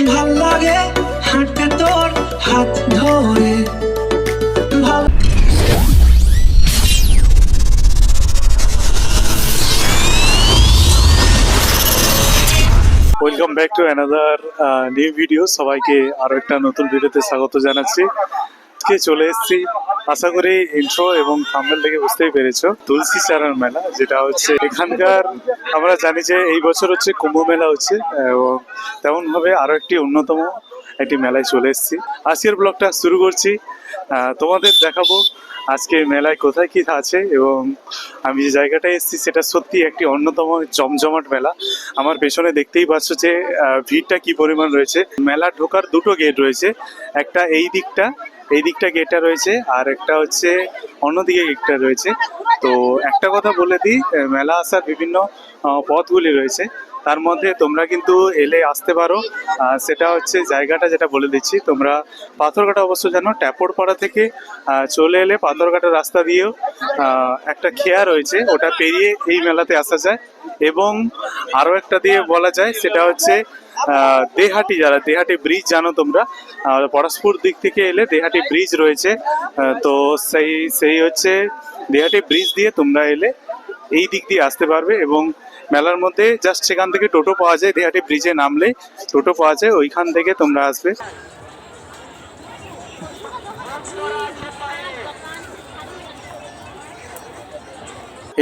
ভাল লাগে হাঁটতে তোর হাত ধরে। Welcome back to another new video. সবাইকে আরো একটা নতুন ভিডিওতে স্বাগত জানাচ্ছি। আজকে চলে এসেছি, আশা করি ইন্ট্রো এবং থাম্বনেল থেকে বুঝতেই পেরেছো, তুলসী চারার মেলা, যেটা হচ্ছে এখানকার। আমরা জানি যে এই বছর হচ্ছে কুম্ভ মেলা হচ্ছে, এবং তেমন ভাবে আরো একটি অন্যতম একটি মেলায় চলে এসেছি। আজকের ব্লগটা শুরু করছি। তোমাদের দেখাবো আজকে মেলায় কোথায় কি আছে, এবং আমি যে জায়গাটায় এসেছি সেটা সত্যি একটি অন্যতম জমজমাট মেলা। আমার পেছনে দেখতেই পাচ্ছ যে ভিড়টা কি পরিমাণ রয়েছে। মেলা ঢোকার দুটো গেট রয়েছে, একটা এই দিকটা গেটটা রয়েছে, আর একটা হচ্ছে অন্যদিকে গেটটা রয়েছে। তো একটা কথা বলে দিই, মেলা আসার বিভিন্ন পথগুলি রয়েছে, তার মধ্যে তোমরা কিন্তু এলে আসতে পারো। সেটা হচ্ছে জায়গাটা যেটা বলে দিচ্ছি, তোমরা পাথরঘাটা অবশ্য জানো, ট্যাপড়পাড়া থেকে চলে এলে পাথরঘাটা রাস্তা দিয়েও একটা খেয়া রয়েছে, ওটা পেরিয়ে এই মেলাতে আসা যায়। এবং আরও একটা দিয়ে বলা যায়, সেটা হচ্ছে দেহাটি, যারা দেহাটি ব্রিজ জানো তোমরা, পরশপুর দিক থেকে এলে দেহাটি ব্রিজ রয়েছে। তো সেই হচ্ছে দেহাটি ব্রিজ দিয়ে তোমরা এলে এই দিক দিয়ে আসতে পারবে। এবং মেলার মধ্যে জাস্ট সেখান থেকে টোটো পাওয়া যায়, দেহাটি ব্রিজে নামলে টোটো পাওয়া যায়, ওইখান থেকে তোমরা আসবে।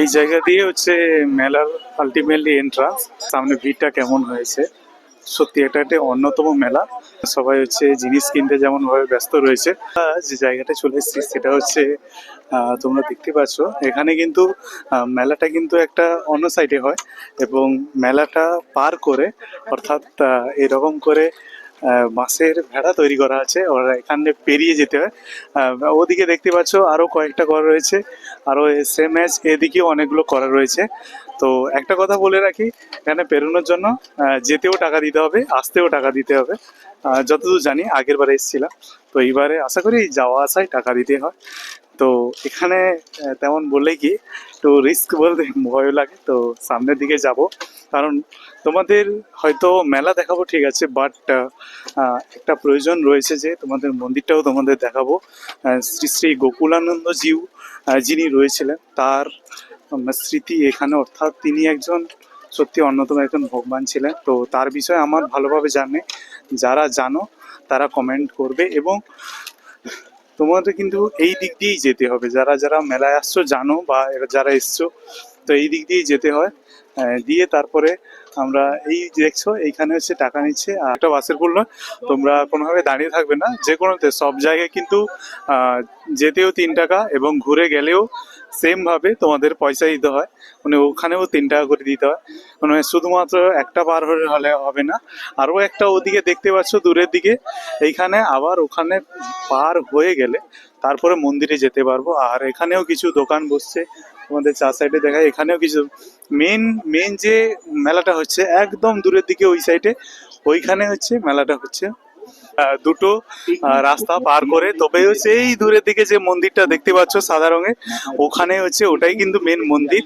এই জায়গা দিয়ে হচ্ছে মেলার আলটিমেটলি এন্ট্রান্স। সামনে ভিড়টা কেমন হয়েছে, সত্যি এটা একটা অন্যতম মেলা। সবাই হচ্ছে জিনিস কিনতে যেমন ভাবে ব্যস্ত রয়েছে। যে জায়গাটা চলে এসেছি সেটা হচ্ছে, তোমরা দেখতে পাচ্ছ এখানে কিন্তু মেলাটা কিন্তু একটা অন্য সাইডে হয়, এবং মেলাটা পার করে, অর্থাৎ এরকম করে বাঁশের ভেড়া তৈরি করা আছে, ওরা এখানে পেরিয়ে যেতে হয়। ওদিকে দেখতে পাচ্ছ আরো কয়েকটা করা রয়েছে, আরো সেম ম্যাচ এদিকেও অনেকগুলো করা রয়েছে। তো একটা কথা বলে রাখি, এখানে পেরোনোর জন্য যেতেও টাকা দিতে হবে, আসতেও টাকা দিতে হবে। যতদূর জানি, আগের বারে এসেছিলাম, তো এইবারে আশা করি যাওয়া আসায় টাকা দিতে হয়। তো এখানে তেমন বললে কি একটু রিস্ক বলতে ভয় লাগে। তো সামনের দিকে যাব, কারণ তোমাদের হয়তো মেলা দেখাবো ঠিক আছে, বাট একটা প্রয়োজন রয়েছে যে তোমাদের মন্দিরটাও তোমাদের দেখাবো। শ্রী শ্রী গোকুলানন্দ জিউ যিনি রয়েছিলেন, তার স্মৃতি এখানে, অর্থাৎ তিনি একজন সত্যি অন্যতম একজন ভগবান ছিলেন। তো তার বিষয়ে আমার ভালোভাবে জানে, যারা জানো তারা কমেন্ট করবে। এবং তোমাদের কিন্তু এই দিক দিয়েই যেতে হবে, যারা যারা মেলায় আসছো জানো, বা যারা এসছো, তো এই দিক দিয়েই যেতে হয়। দিয়ে তারপরে আমরা এই দেখছো এইখানে হচ্ছে টাকা নিচ্ছে, আর একটা বাসের পুল নয়, তোমরা কোনোভাবে দাঁড়িয়ে থাকবে না, যে কোনোতে সব জায়গায় কিন্তু যেতেও 3 টাকা, এবং ঘুরে গেলেও সেম ভাবে তোমাদের পয়সা দিতে হয়, মানে ওখানেও 3 টাকা করে দিতে হয়। মানে শুধুমাত্র একটা পার হলে হবে না, আরও একটা ওদিকে দেখতে পাচ্ছ দূরের দিকে, এইখানে আবার ওখানে পার হয়ে গেলে তারপরে মন্দিরে যেতে পারবো। আর এখানেও কিছু দোকান বসছে, তোমাদের চার সাইডে দেখায়, এখানেও কিছু মেন যে মেলাটা হচ্ছে একদম দূরের দিকে ওই সাইডে, ওইখানে হচ্ছে মেলাটা হচ্ছে। দুটো রাস্তা পার করে তবে হচ্ছে এই দূরের দিকে যে মন্দিরটা দেখতে পাচ্ছ সাদা রঙের, ওখানে হচ্ছে ওটাই কিন্তু মেন মন্দির।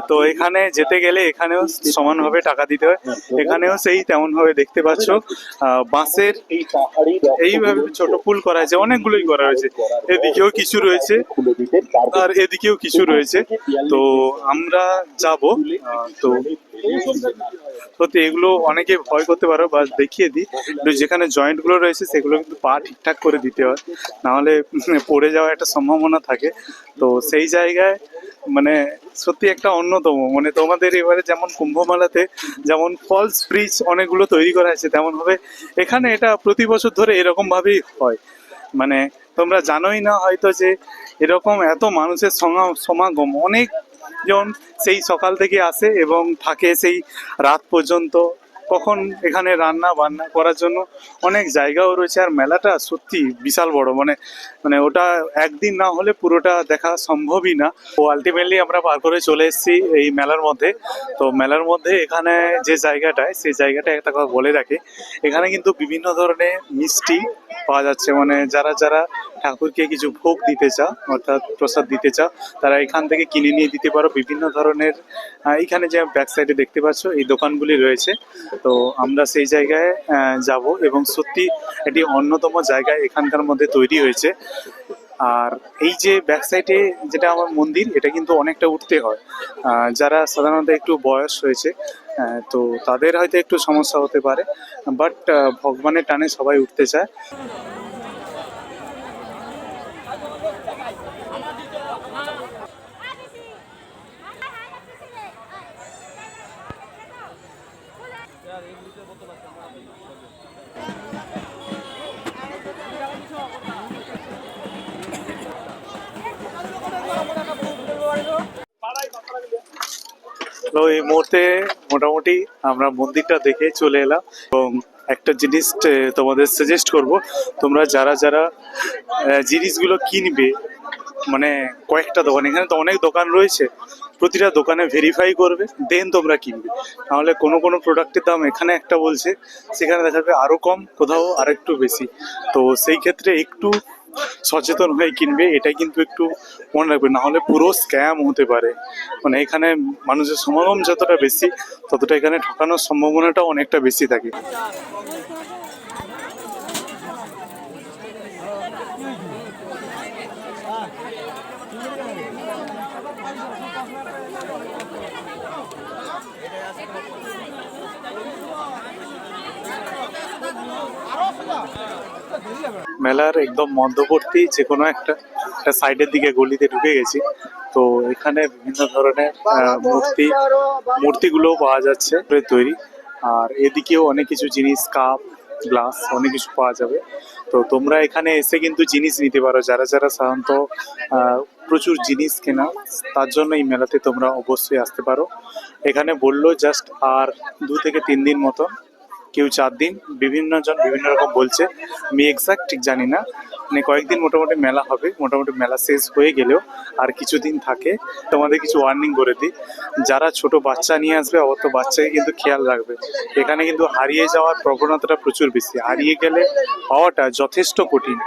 তো এখানে যেতে গেলে এখানেও সমানভাবে টাকা দিতে হয়, এখানেও সেই তেমন ভাবে দেখতে পাচ্ছ বাঁশের এইভাবে ছোট পুল করা হয়েছে, অনেকগুলোই করা হয়েছে, এদিকেও কিছু রয়েছে আর এদিকেও কিছু রয়েছে। তো আমরা যাব, তো সত্যি এগুলো অনেকে ভয় করতে পারো, বা দেখিয়ে দিই যেখানে জয়েন্ট গুলো রয়েছে সেগুলো কিন্তু পা ঠিকঠাক করে দিতে হয়, নাহলে পড়ে যাওয়ার একটা সম্ভাবনা থাকে। তো সেই জায়গায় মানে সত্যি একটা অন্যতম, মানে তোমাদের এবারে যেমন কুম্ভ মেলাতে যেমন ফলস ব্রিজ অনেকগুলো তৈরি করা হয়েছে, তেমন ভাবে এখানে এটা প্রতি বছর ধরে এরকম ভাবেই হয়। মানে তোমরা জানোই না হয়তো যে এরকম এত মানুষের সমাগম, অনেক জন সেই সকাল থেকে আসে এবং থাকে সেই রাত পর্যন্ত। কখন এখানে রান্না বান্না করার জন্য অনেক জায়গাও রয়েছে, আর মেলাটা সত্যি বিশাল বড়, মানে মানে ওটা একদিন না হলে পুরোটা দেখা সম্ভবই না। তো আলটিমেটলি আমরা পার করে চলে এসেছি এই মেলার মধ্যে। তো মেলার মধ্যে এখানে যে জায়গাটায়, সেই জায়গাটায় একটা কথা বলে রাখি, এখানে কিন্তু বিভিন্ন ধরনের মিষ্টি পাওয়া যাচ্ছে, মানে যারা যারা ঠাকুরকে কিছু ভোগ দিতে চাও অর্থাৎ প্রসাদ দিতে চাও তারা এখান থেকে কিনে নিয়ে দিতে পারো। বিভিন্ন ধরনের এইখানে যে ব্যাক সাইডে দেখতে পাচ্ছ এই দোকানগুলি রয়েছে। তো আমরা সেই জায়গায় যাব এবং সত্যি এটি অন্যতম জায়গায় এখানকার মধ্যে তৈরি হয়েছে। আর এই যে ব্যাক সাইডে যেটা আমার মন্দির, এটা কিন্তু অনেকটা উঠতে হয়। যারা সাধারণত একটু বয়স হয়েছে তো তাদের হয়তো একটু সমস্যা হতে পারে, বাট ভগবানের টানে সবাই উঠতে চায়। তো এই মুহূর্তে মোটামুটি আমরা মন্দিরটা দেখে চলে এলাম এবং একটা জিনিস তোমাদের সাজেস্ট করব, তোমরা যারা যারা জিনিসগুলো কিনবে, মানে কয়েকটা দোকান, এখানে তো অনেক দোকান রয়েছে, প্রতিটা দোকানে ভেরিফাই করবে দেন তোমরা কিনবে। নাহলে কোনো কোনো প্রোডাক্টের দাম এখানে একটা বলছে, সেখানে দেখা যাবে আরও কম, কোথাও আর একটু বেশি। তো সেই ক্ষেত্রে একটু সচেতন হয়ে কিনবে, এটা কিন্তু একটু মনে রাখবে, না হলে পুরো স্ক্যাম হতে পারে। মানে এখানে মানুষের সমাগম যতটা বেশি ততটা এখানে ঠকানোর সম্ভাবনাটাও অনেকটা বেশি থাকে। মেলার একদম মধ্যবর্তী যে কোনো একটা সাইডের দিকে গলিতে ঢুকে গেছি। তো এখানে বিভিন্ন ধরনের মূর্তিগুলো পাওয়া যাচ্ছে তৈরি। আর এদিকেও অনেক কিছু জিনিস, কাপ গ্লাস অনেক কিছু পাওয়া যাবে। তো তোমরা এখানে এসে কিন্তু জিনিস নিতে পারো, যারা যারা সাধারণত প্রচুর জিনিস কেনা, তার জন্য এই মেলাতে তোমরা অবশ্যই আসতে পারো। এখানে বললো জাস্ট আর 2 থেকে 3 দিন মতো, কেউ 4 দিন, বিভিন্ন জন বিভিন্ন রকম বলছে, আমি এক্সাক্ট ঠিক জানি না। মানে কয়েকদিন মোটামুটি মেলা হবে, মোটামুটি মেলা শেষ হয়ে গেলেও আর কিছুদিন থাকে। তোমাদের কিছু ওয়ার্নিং করে দিই, যারা ছোট বাচ্চা নিয়ে আসবে অত বাচ্চাকে কিন্তু খেয়াল রাখবে। এখানে কিন্তু হারিয়ে যাওয়ার প্রবণতাটা প্রচুর বেশি, হারিয়ে গেলে পাওয়াটা যথেষ্ট কঠিন।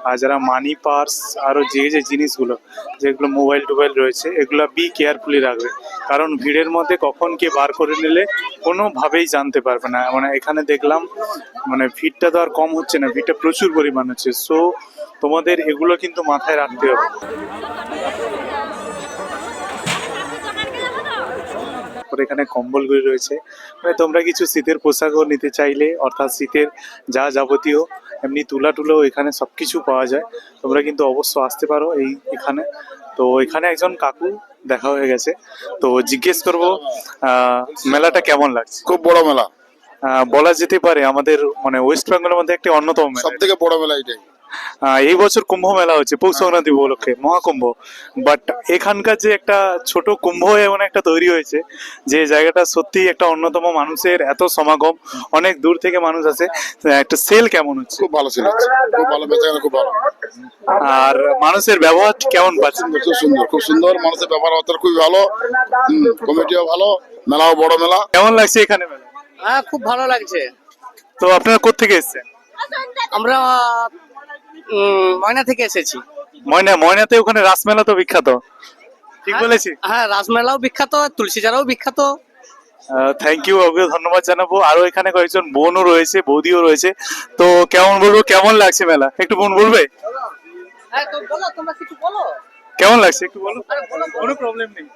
আর যারা মানি পার্স আরও যে যে জিনিসগুলো, যেগুলো মোবাইল টোবাইল রয়েছে, এগুলো বি কেয়ারফুলি রাখবে, কারণ ভিড়ের মধ্যে কখন কে বার করে নিলে কোনোভাবেই জানতে পারবে না। মানে এখানে দেখলাম মানে ভিড়টা তো আর কম হচ্ছে না, ভিড়টা প্রচুর পরিমাণ হচ্ছে। সো তোমাদের এগুলো কিন্তু মাথায় রাখতে হবে। এখানে কম্বলগুলি রয়েছে, মানে তোমরা কিছু শীতের পোশাকও নিতে চাইলে, অর্থাৎ শীতের যা যাবতীয় এমনি তুলা টুলাও এখানে সবকিছু পাওয়া যায়। তোমরা কিন্তু অবশ্য আসতে পারো এখানে। তো এখানে একজন কাকু দেখা হয়ে গেছে, তো জিজ্ঞেস করবো মেলাটা কেমন লাগছে। খুব বড় মেলা, বলা যেতে পারে আমাদের মানে ওয়েস্ট বেঙ্গলের মধ্যে একটি অন্যতম মেলা, সব থেকে বড় মেলা এটাই। এই বছর কুম্ভ মেলা হচ্ছে পৌষ সংক্রান্তি উপলক্ষে, মহাকুম্ভ। বাট এখানকার যে একটা ছোট কুম্ভ এমন একটা তৈরি হয়েছে, যে জায়গাটা সত্যি একটা অন্যতম, মানুষের এত সমাগম, অনেক দূর থেকে মানুষ আসে। একটা সেল কেমন হচ্ছে? খুব ভালো ছিল, খুব ভালো বেচাকেনা, খুব ভালো। আর মানুষের ব্যবহার কেমন পাচ্ছেন? খুব সুন্দর, খুব সুন্দর মানুষের ব্যবহার খুবই ভালো। কমিটিও ভালো, মেলাও বড় মেলা। কেমন লাগছে এখানে মেলা? হ্যাঁ, খুব ভালো লাগছে। তো আপনারা কোত্থেকে এসেছেন? আমরা ময়না থেকে এসেছি। ময়নাতে ওখানে রাসমেলা তো বিখ্যাত, ঠিক বলেছি? হ্যাঁ, রাসমেলাও বিখ্যাত, তুলসীজারাও বিখ্যাত। থ্যাংক ইউ, ওকে ধন্যবাদ জানাবো। আরো এখানে কয়েকজন বোনও রয়েছে, বৌদিও রয়েছে। তো কেমন বলবো, কেমন লাগছে মেলা, একটু বোন বলবে হ্যাঁ, তো বলো, তোমরা কিছু বলো। কেমন লাগছে একটু বলো। কোনো প্রবলেম নেই,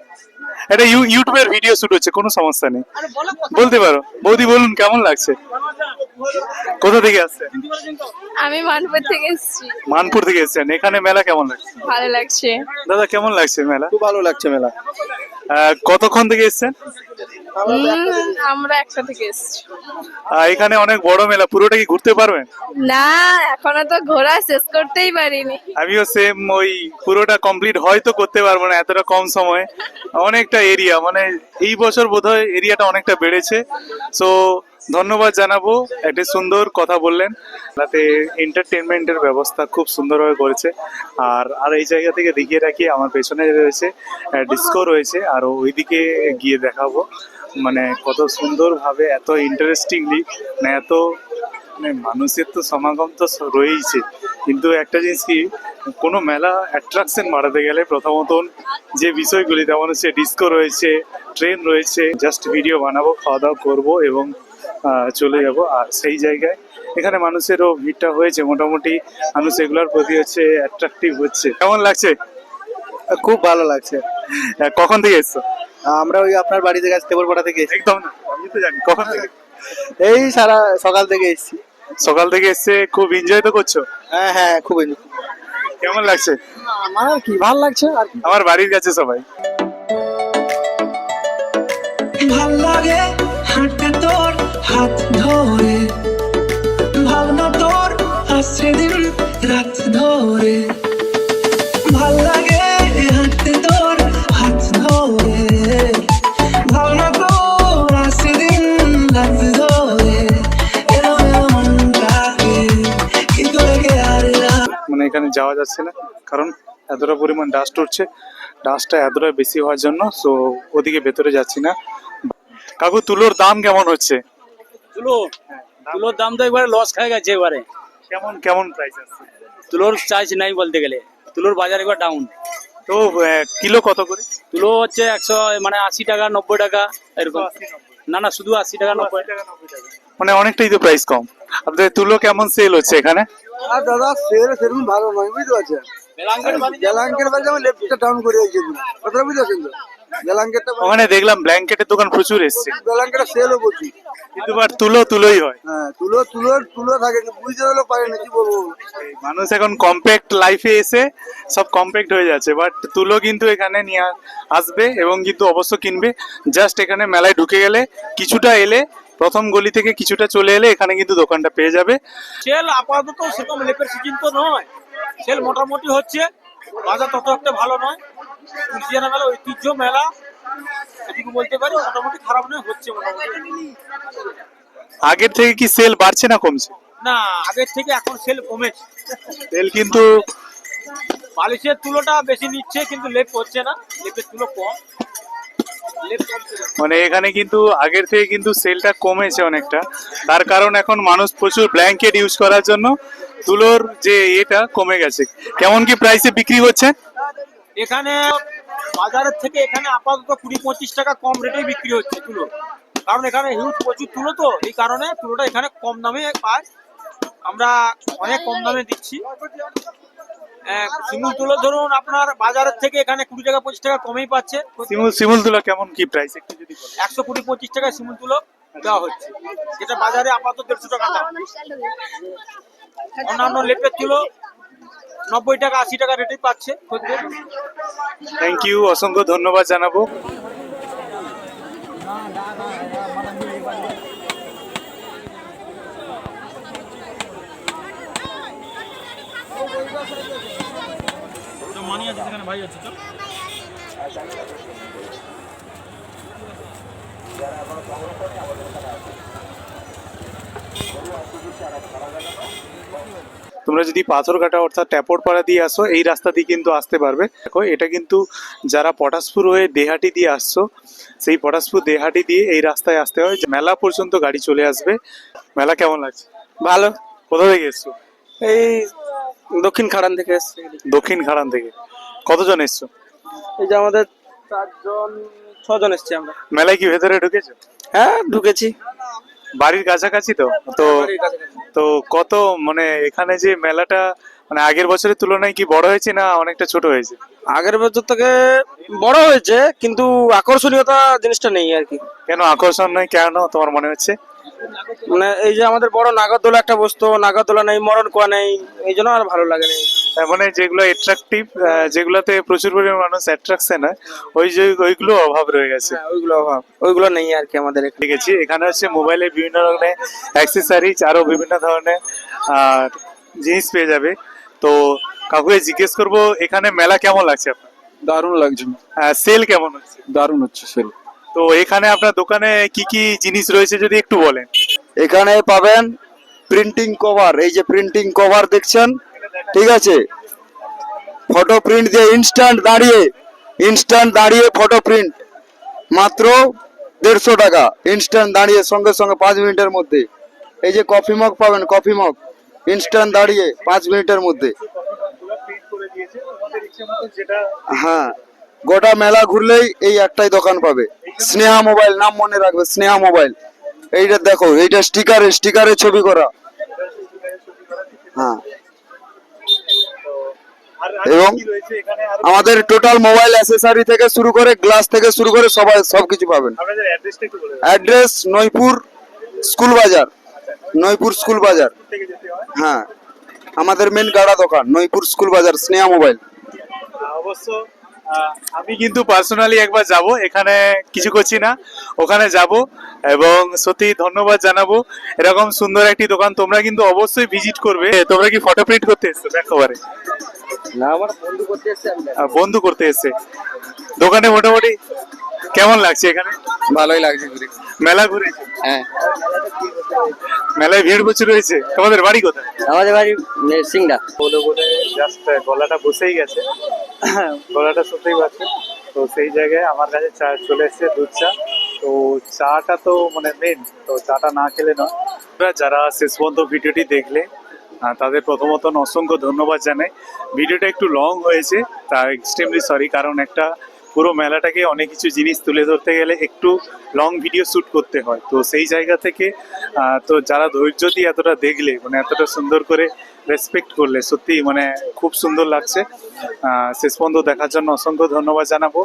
এটা ইউটিউবের ভিডিও শুট হচ্ছে, কোনো সমস্যা নেই, আরে বলো কথা। বলতে পারো। বৌদি বলুন কেমন লাগছে, কোথা থেকে আসছেন? আমি মানপুর থেকে এসেছি। মানপুর থেকে এসেছেন, এখানে মেলা কেমন লাগছে? ভালো লাগছে। দাদা কেমন লাগছে মেলা? খুব ভালো লাগছে মেলা। কতক্ষণ থেকে এসেছেন? আমরা একটা থেকে এসেছি। এখানে অনেক বড় মেলা, পুরোটা কি ঘুরতে পারবেন? না, এখনো তো ঘোরা শেষ করতেই পারিনি। আমিও সেম, ওই পুরোটা কমপ্লিট হয়তো করতে পারবো না, এতটা কম সময়ে। অনেকটা এরিয়া, মানে এই বছর বোধহয় এরিয়াটা অনেকটা বেড়েছে। সো ধন্যবাদ জানাবো, একটা সুন্দর কথা বললেন। তাতে এন্টারটেনমেন্টের ব্যবস্থা খুব সুন্দরভাবে করেছে। আর এই জায়গা থেকে দেখিয়ে রাখি, আমার পেছনে রয়েছে ডিস্কো রয়েছে, আর ওইদিকে গিয়ে দেখাবো মানে কত সুন্দরভাবে, এত ইন্টারেস্টিংলি, মানে এত মানে মানুষের তো সমাগম তো রয়েইছে, কিন্তু একটা জিনিস কি, কোনো মেলা অ্যাট্রাকশন বাড়াতে গেলে প্রথমত যে বিষয়গুলি, যেমন হচ্ছে ডিস্কো রয়েছে, ট্রেন রয়েছে, জাস্ট ভিডিও বানাবো, খাওয়া দাওয়া করবো এবং চলে যাব। আর সেই জায়গায় এখানে মানুষেরও ভিড়টা হয়েছে মোটামুটি, মানুষ এগুলোর প্রতি হচ্ছে অ্যাট্রাকটিভ হচ্ছে। কেমন লাগছে? খুব ভালো লাগছে। কখন থেকে এসছো? আমরা ওই আপনার বাড়ি থেকে তেবরপাড়া থেকে এসেছি। একদম না, আমি তো জানি। কখন থেকে? এই সারা সকাল থেকে এসেছি। সকাল থেকে এসছে, খুব এনজয় তো করছো? হ্যাঁ হ্যাঁ, খুব কেমন লাগছে? আমার কি ভালো লাগছে আর কি। আমার বাড়ির কাছে সবাই। ভাল লাগে হাঁটতে তোর হাত ধরে, ভাবনা তোর আসছে দিন রাত ধরে। ভাল লাগে হাঁটতে তোর হাত ধরে, ভাবনা তোর আসছে দিন রাত ধরে। মনটাকে কি করে গেলা। মানে এখানে যাওয়া যাচ্ছে না, কারণ এতটা পরিমাণ ডাস্ট উঠছে। ডাস্টটা এতটা বেশি হওয়ার জন্য সো ওদিকে ভেতরে যাচ্ছি না। কাকু, তুলোর দাম কেমন হচ্ছে? তুলোর দাম তো এবারে লস খাই গেছে। এবারে কেমন কেমন প্রাইস আছে? তুলোর চাইজ নাই বলতে গেলে, তুলোর বাজার এবার ডাউন। তো কিলো কত করে? তুলো হচ্ছে 100, মানে 80 টাকা 90 টাকা এরকম। না না, শুধু 80 টাকা 90 টাকা। মানে অনেকটাই তো প্রাইস কম। আপনাদের তুলো কেমন সেল হচ্ছে এখানে? আর দাদা সেরকম ভালো নয়, বুঝতে পারছেন। বেলাঙ্কের বাড়ি যেমন লেফটটা ডাউন করে দিয়েছে, কথা বুঝতে পারছেন তো। বেলাঙ্কেরটা ওখানে দেখলাম ব্ল্যাঙ্কেটের দোকান প্রচুর এসছে, বেলাঙ্কেরটা সেলও করছি। কিন্তু বাট তুলোই হয়। হ্যাঁ, তুলো থাকে, বুঝতে হলেও পারে না, কি বলবো। মানুষ এখন কম্প্যাক্ট লাইফে এসে সব কম্প্যাক্ট হয়ে যাচ্ছে, বাট তুলো কিন্তু এখানে নিয়ে আসবে এবং কিন্তু অবশ্য কিনবে। জাস্ট এখানে মেলায় ঢুকে গেলে, কিছুটা এলে, প্রথম গলি থেকে কিছুটা চলে এলে এখানে কিন্তু দোকানটা পেয়ে যাবে। সেল আপাতত সেরকম লেপের সিজন তো নয়, সেল মোটামুটি হচ্ছে, বাজার তত একটা ভালো নয়। তুলসিয়ানা মেলা ঐতিহ্য মেলা, এটুকু বলতে পারি। মোটামুটি খারাপ নয়, হচ্ছে মোটামুটি। আগের থেকে কি সেল বাড়ছে না কমছে? না, আগের থেকে এখন সেল কমেছে। সেল কিন্তু বালিশের তুলোটা বেশি নিচ্ছে, কিন্তু লেপ হচ্ছে না, লেপের তুলো কম। লেপ কমছে না। মানে এখানে কিন্তু আগের থেকে কিন্তু সেলটা কমেছে অনেকটা, তার কারণ এখন মানুষ প্রচুর ব্ল্যাঙ্কেট ইউজ করার জন্য তুলোর যে এটা কমে গেছে। কেমন কি প্রাইসে বিক্রি হচ্ছে? এখানে বাজারের থেকে এখানে আপাতত 20-25 টাকা কম রেটেই বিক্রি হচ্ছে তুলো, কারণ এখানে হিউজ প্রচুর তুলো, তো এই কারণে তুলোটা এখানে কম দামে পায়। আমরা অনেক কম দামে দিচ্ছি। শিমুল তুলো ধরুন আপনার বাজারের থেকে এখানে 20 টাকা 25 টাকা কমেই পাচ্ছে। শিমুল তুলো কেমন কি প্রাইস একটু যদি বলেন? 120-25 টাকা শিমুল তুলো দেওয়া হচ্ছে, যেটা বাজারে আপাতত 150 টাকা দাম। অন্যান্য লেপের তুলো 90 টাকা 80 টাকা রেটেই পাচ্ছে। থ্যাংক ইউ, অসংখ্য ধন্যবাদ জানাবো। তোমরা যদি পাথরঘাটা অর্থাৎ ট্যাপড়পাড়া দিয়ে আসো, এই রাস্তা দিয়ে কিন্তু আসতে পারবে। দেখো, এটা কিন্তু যারা পটাশপুর হয়ে দেহাটি দিয়ে আসছো, সেই পটাশপুর দেহাটি দিয়ে এই রাস্তায় আসতে হয়, মেলা পর্যন্ত গাড়ি চলে আসবে। মেলা কেমন লাগছে? ভালো। কোথা থেকে এসছো? এই দক্ষিণ খাড়ান থেকে এসেছি। দক্ষিণ খাড়ান থেকে। কতজন এসছো? এই যে আমাদের 6জন এসছি আমরা। মেলায় কি ভেতরে ঢুকেছো? হ্যাঁ, ঢুকেছি। বাড়ির কাছাকাছি তো তো তো কত, মানে এখানে যে মেলাটা মানে আগের বছরের তুলনায় কি বড় হয়েছে না অনেকটা ছোট হয়েছে? আগের বছর থেকে বড় হয়েছে, কিন্তু আকর্ষণীয়তা জিনিসটা নেই আর কি। কেন আকর্ষণ নয়, কেন তোমার মনে হচ্ছে? মানে এই যে আমাদের বড় নাগরদোলা একটা বসতো, নাগরদোলা নেই, মরণ কোয়া নেই, এই জন্য আর ভালো লাগে না। তার মানে যেগুলো অ্যাট্রাকটিভ, যেগুলোতে প্রচুর পরিমাণে মানুষ অ্যাট্রাকশন হয়, ওইগুলো অভাব রয়ে গেছে। ওইগুলো অভাব, ওইগুলো নেই আর কি আমাদের এখানে। ঠিক আছে, এখানে হচ্ছে মোবাইলের বিভিন্ন ধরনের অ্যাক্সেসরিজ, আরো বিভিন্ন ধরনের জিনিস পেয়ে যাবে। তো কাকুকে জিজ্ঞেস করবো, এখানে মেলা কেমন লাগছে আপনার? দারুণ লাগছে। সেল কেমন হচ্ছে? দারুণ হচ্ছে সেল। তো এখানে আপনার দোকানে কি কি জিনিস রয়েছে যদি একটু বলেন। এখানে পাবেন প্রিন্টিং কভার, এই যে প্রিন্টিং কভার দেখছেন, ঠিক আছে, ফটো প্রিন্ট দিয়ে ইনস্ট্যান্ট দাঁড়িয়ে ফটো প্রিন্ট মাত্র 150 টাকা, ইনস্ট্যান্ট দাঁড়িয়ে সঙ্গে সঙ্গে 5 মিনিটের মধ্যে। এই যে কফি মগ পাবেন, কফি মগ ইনস্ট্যান্ট দাঁড়িয়ে 5 মিনিটের মধ্যে। হ্যাঁ, গোটা মেলা ঘুরলেই এই একটাই দোকান পাবে, স্নেহা মোবাইল, নাম মনে রাখবে, স্নেহা মোবাইল। এইটা দেখো, এইটা স্টিকারে ছবি করা। হ্যাঁ, এবং আমাদের টোটাল মোবাইল অ্যাসেসরি থেকে শুরু করে গ্লাস থেকে শুরু করে সবকিছু পাবেন। অ্যাড্রেস নইপুর স্কুল বাজার, নইপুর স্কুল বাজার। হ্যাঁ, আমাদের মেন গাড়া দোকান নইপুর স্কুল বাজার, স্নেহা মোবাইল। অবশ্য আমি কিন্তু পার্সোনালি একবার যাব, এখানে কিছু করছি না, ওখানে যাব এবং সত্যি ধন্যবাদ জানাবো। এরকম সুন্দর একটি দোকান তোমরা কিন্তু অবশ্যই ভিজিট করবে। তোমরা কি ফটো প্রিন্ট করতে এসছো একেবারে? না, আমার বন্ধু করতে এসছে। বন্ধু করতে এসছে। দোকানে মোটামুটি কেমন লাগছে এখানে? ভালোই লাগছে ঘুরে। মেলা ঘুরে? হ্যাঁ, মেলায় ভিড় প্রচুর রয়েছে। তোমাদের বাড়ি কোথায়? আমাদের বাড়ি সিংড়া। বলে বলে জাস্ট গলাটা বসেই গেছে, গলাটা শুনতেই পাচ্ছে। তো সেই জায়গায় আমার কাছে চা চলে এসেছে, দুধ চা। তো চাটা তো মানে মেন, তো চাটা না খেলে নয়। যারা শেষ পর্যন্ত ভিডিওটি দেখলে তাদের প্রথমত অসংখ্য ধন্যবাদ জানাই। ভিডিওটা একটু লং হয়েছে, তার এক্সট্রিমলি সরি, কারণ একটা পুরো মেলাটাকে অনেক কিছু জিনিস তুলে ধরতে গেলে একটু লং ভিডিও শ্যুট করতে হয়। তো সেই জায়গা থেকে তো যারা ধৈর্য দিয়ে এতটা দেখলে, মানে এতটা সুন্দর করে রেসপেক্ট করলে, সত্যি মানে খুব সুন্দর লাগছে। শেষ পর্যন্ত দেখার জন্য অসংখ্য ধন্যবাদ জানাবো।